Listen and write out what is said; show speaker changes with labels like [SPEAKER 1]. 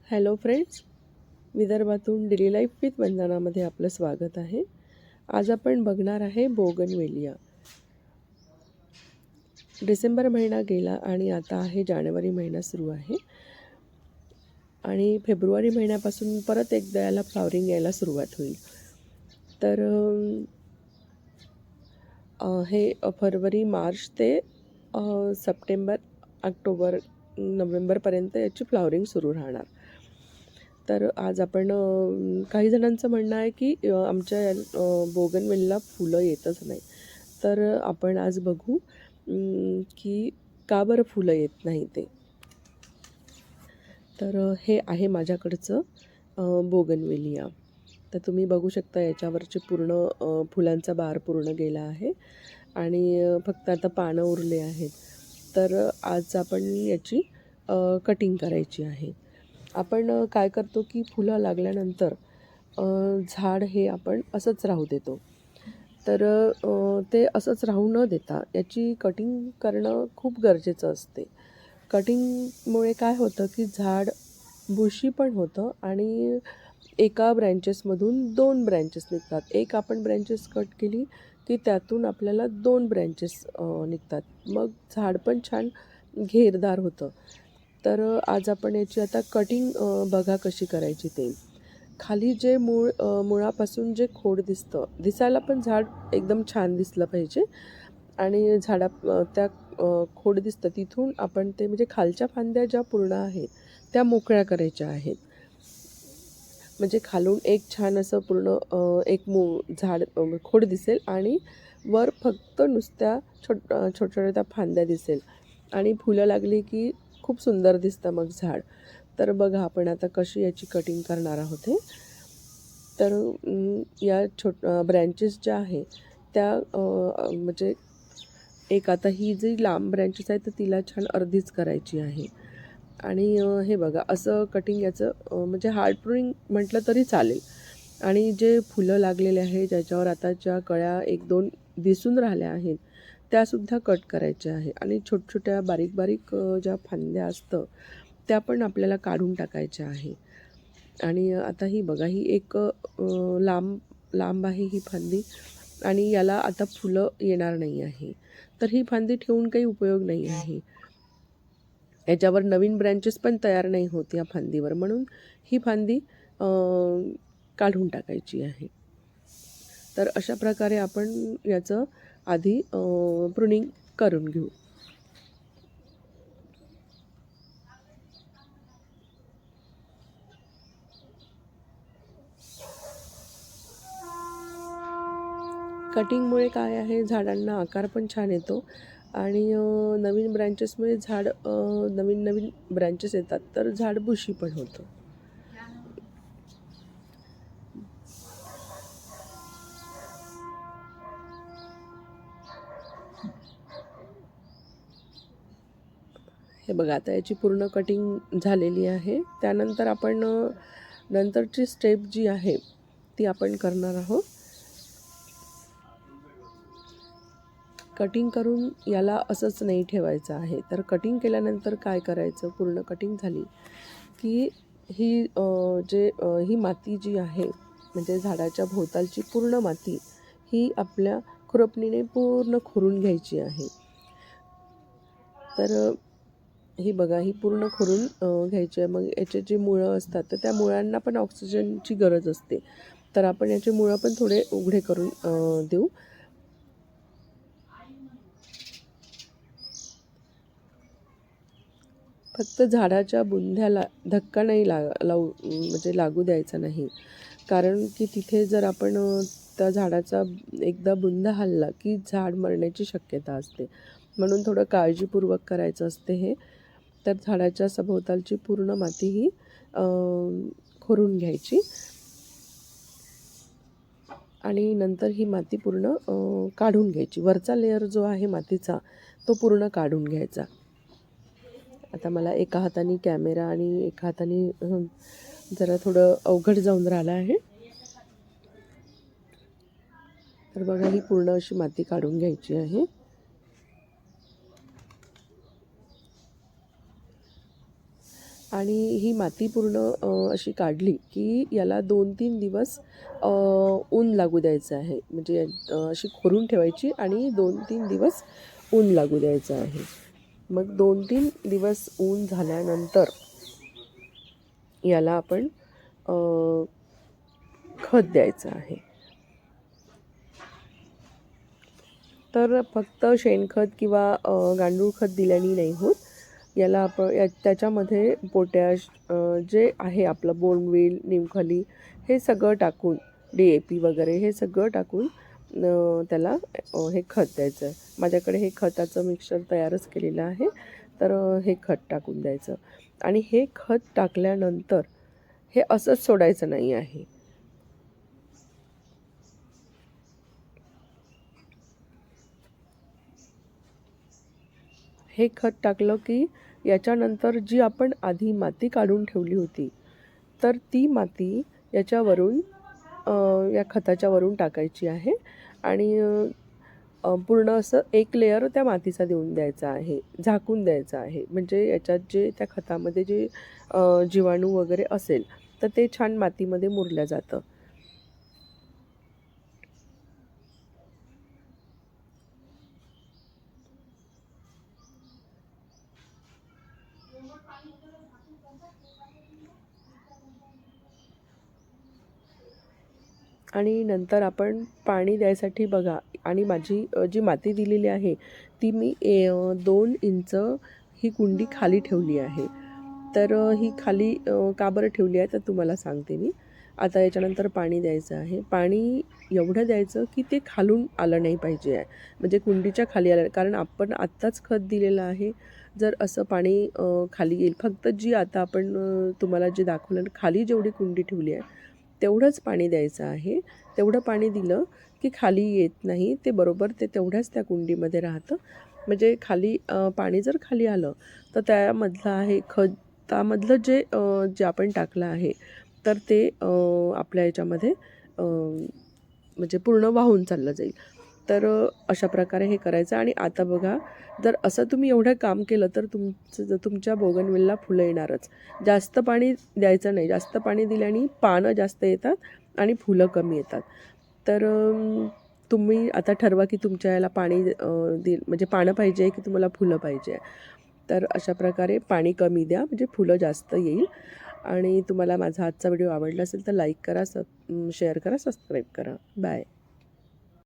[SPEAKER 1] Hello friends, विदर्भातून daily life with वंदनामध्ये आपलं स्वागत आहे. आज आपण बघणार आहे बोगनवेलिया. डिसेंबर महिना गेला आणि आता आहे जानेवारी महिना सुरू आहे आणि फेब्रुवारी महिन्यापासून परत एकदा याला फ्लॉवरिंग यायला सुरुवात होईल. तर हे फरवरी मार्च ते सप्टेंबर ऑक्टोबर नोव्हेंबरपर्यंत याची फ्लॉवरिंग सुरू राहणार. तर आज आपण काही जणांचं म्हणणं आहे की आमच्या बोगनवेलीला फुलं येतच नाही. तर आपण आज बघू की का बरं फुलं येत नाही ते. तर हे आहे माझ्याकडचं बोगनवेलिया. तर तुम्ही बघू शकता याच्यावरचे पूर्ण फुलांचा बार पूर्ण गेला आहे आणि फक्त आता पानं उरले आहेत. तर आज आपण याची कटिंग करायची आहे. आपण काय करतो की फुलं लागल्यानंतर झाड हे आपण असंच राहू देतो. तर ते असंच राहू न देता याची कटिंग करणं खूप गरजेचं असते. कटिंगमुळे काय होतं की झाड बुशी पण होतं आणि एका ब्रँचेसमधून 2 ब्रँचेस निघतात. एक आपण ब्रँचेस कट केली की त्यातून आपल्याला 2 ब्रँचेस निघतात. मग झाड पण छान घेरदार होतं. तर आज आपण याची आता कटिंग बघा कशी करायची ते. खाली जे मुळापासून जे खोड दिसायला पण झाड एकदम छान दिसलं पाहिजे आणि त्या खोड दिसतं तिथून आपण ते म्हणजे खालच्या फांद्या ज्या पूर्ण आहेत त्या मोकळ्या करायच्या आहेत. म्हणजे खालून एक छान असं पूर्ण एक झाड खोड दिसेल आणि वर फक्त नुसत्या छोट्या त्या फांद्या दिसेल आणि फुलं लागली की खूप सुंदर दिसतं मग झाड. तर बघा आपण आता कशी याची कटिंग करणार आहोत हे. तर या ब्रँचेस ज्या आहे त्या म्हणजे एक आता ही जी लांब ब्रँचेस आहे तर तिला छान अर्धीच करायची आहे आणि हे बघा असं कटिंग याचं म्हणजे हार्ड प्रूनिंग म्हटलं तरी चालेल. आणि जे फुलं लागलेले आहे ज्याच्यावर आता ज्या कळ्या 1-2 दिसून राहिल्या आहेत त्यासुद्धा कट करायच्या आहे आणि छोट्या बारीक बारीक ज्या फांद्या असतं त्या पण आपल्याला काढून टाकायच्या आहे. आणि आता ही बघा ही एक लांब आहे ही फांदी आणि याला आता फुलं येणार नाही आहे. तर ही फांदी ठेवून काही उपयोग नाही आहे. याच्यावर नवीन ब्रँचेस पण तयार नाही होत या फांदीवर, म्हणून ही फांदी काढून टाकायची आहे. तर अशा प्रकारे आपण याचं आधी प्रूनिंग करून घेऊ. कटिंगमुळे काय आहे झाडांना आकार पण छान येतो आणि नवीन ब्रँचेसमुळे नवीन ब्रँचेस येतात तर झाड बुशी पण होतं. हे बघा आता याची पूर्ण कटिंग झालेली आहे. त्यानंतर आपण नंतरची स्टेप जी आहे ती आपण करणार आहोत. कटिंग करून याला असंच नाही ठेवायचं आहे. तर कटिंग केल्यानंतर काय करायचं, पूर्ण कटिंग झाली की ही माती जी आहे म्हणजे झाडाच्या भोवतालची पूर्ण माती ही आपल्या खुरपणीने पूर्ण खोरून घ्यायची आहे. तर ही बघा ही पूर्ण खोरून घ्यायची आहे. मग याचे जे मुळं असतात तर त्या मुळांना पण ऑक्सिजनची गरज असते. तर आपण याचे मुळं पण थोडे उघडे करून देऊ. फक्त झाडाच्या बुंध्याला धक्का नाही म्हणजे लागू द्यायचा नाही. कारण की तिथे जर आपण त्या झाडाचा एकदा बुंदा हलला की झाड मरण्याची शक्यता असते. म्हणून थोडं काळजीपूर्वक करायचं असते हे. तर झाडाच्या सभोवतालची पूर्ण माती ही खोरून घ्यायची आणि नंतर ही माती पूर्ण काढून घ्यायची. वरचा लेयर जो आहे मातीचा तो पूर्ण काढून घ्यायचा. आता मला एका हाताने कॅमेरा आणि एका हाताने जरा थोडं अवघड जाऊन राहिलं आहे. तर बघा ही पूर्ण अशी माती काढून घ्यायची आहे. आणि ही माती पूर्ण अशी काढली की याला 2-3 दिवस ऊन लागू द्यायचं आहे. म्हणजे अशी खोरून ठेवायची आणि 2-3 दिवस ऊन लागू द्यायचं आहे. मग 2-3 दिवस ऊन झाल्यानंतर याला आपण खत द्यायचं आहे. तर फक्त शेणखत किंवा गांडूळ खत दिल्याने नाही होत. याला आपण त्याच्यामध्ये पोटॅश जे आहे आपलं बोनमील, निमखली हे सगळं टाकून DAP वगैरे हे सगळं टाकून त्याला हे खत द्यायचं आहे. माझ्याकडे हे खताचं मिक्सचर तयारच केलेलं आहे. तर हे खत टाकून द्यायचं आणि हे खत टाकल्यानंतर हे असंच सोडायचं नाही आहे. हे खत टाकलं की याच्यानंतर जी आपण आधी माती काढून ठेवली होती तर ती माती याच्यावरून या खताच्या वरून टाकायची आहे आणि पूर्ण असं एक लेयर त्या मातीचा देऊन द्यायचा आहे, झाकून द्यायचा आहे. म्हणजे याच्यात जे त्या खतामध्ये जे जीवाणू वगैरे असेल तर ते छान मातीमध्ये मुरलं जातं. आणि नंतर आपण पाणी द्यायसाठी बघा आणि माझी जी माती दिलेली आहे ती मी 2 इंच ही कुंडी खाली ठेवली आहे. तर ही खाली का बरं ठेवली आहे तर तुम्हाला सांगते मी. आता याच्यानंतर पाणी द्यायचं आहे. पाणी एवढं द्यायचं की ते खालून आलं नाही पाहिजे आहे. म्हणजे कुंडीच्या खाली आलं, कारण आपण आत्ताच खत दिलेलं आहे. जर असं पाणी खाली येईल, फक्त जी आता आपण तुम्हाला जे दाखवलं खाली जेवढी कुंडी ठेवली आहे तेवढंच पाणी द्यायचं आहे. तेवढं पाणी दिलं की खाली येत नाही, ते बरोबर ते तेवढ्याच त्या कुंडीमध्ये राहतं. म्हणजे खाली पाणी जर खाली आलं तर त्यामधलं आहे खतामधलं जे आपण टाकलं आहे तर ते आपल्या याच्यामध्ये म्हणजे पूर्ण वाहून चाललं जाईल. तर अशा प्रकारे हे करायचं. आणि आता बघा, जर असं तुम्ही एवढं काम केलं तर तुमच्या बोगनविलला फुलं येणारच. जास्त पाणी द्यायचं नाही. जास्त पाणी दिल्याने पानं जास्त येतात आणि फुलं कमी येतात. तर तुम्ही आता ठरवा की तुमच्या याला पाणी म्हणजे पानं पाहिजे की तुम्हाला फुलं पाहिजे. तर अशा प्रकारे पाणी कमी द्या म्हणजे फुलं जास्त येईल. आणि तुम्हाला माझा आजचा व्हिडिओ आवडला असेल तर लाईक करा, शेअर करा, सबस्क्राईब करा. बाय.